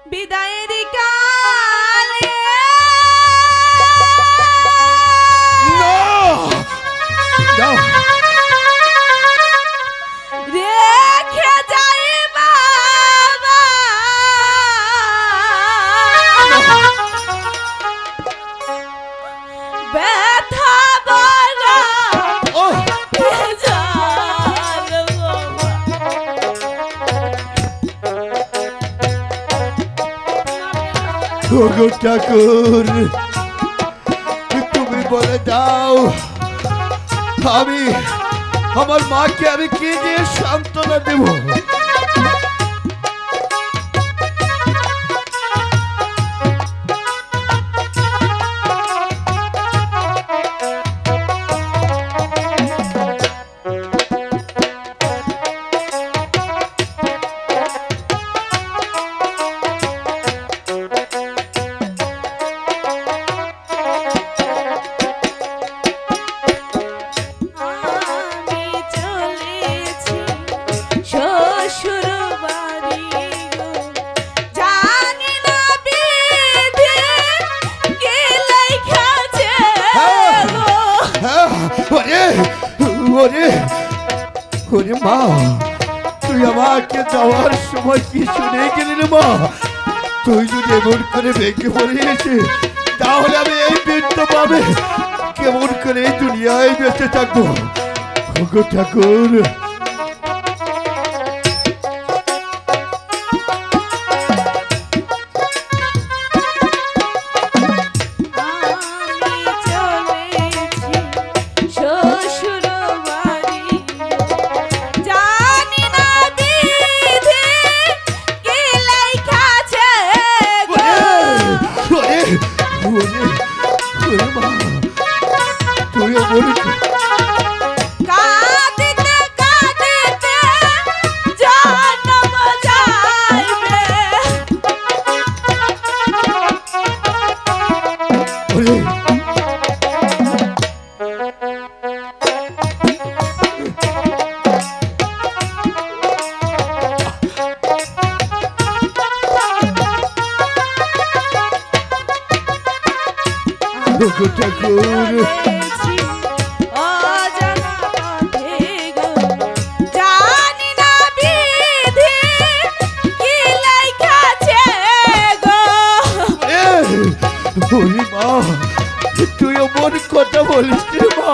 বিদায়ের কালে রেখে যাই বাবা ব্যথা বলা ঠাকুর তুমি বলে দাও আমি আমার মাকে আমি কি দিয়ে সান্ত্বনা দেব? ওরে মা তুই আমাকে যাওয়ার সময় কি শুনে গেলি রে মা? তুই যদি এমন করে ভেঙে পড়িয়েছে তাহলে আমি এই বৃদ্ধ পাবে কেমন করে এই দুনিয়ায় বেঁচে থাকবো? ওগো ঠাকুর তুই অমন কথা বলিস রে মা।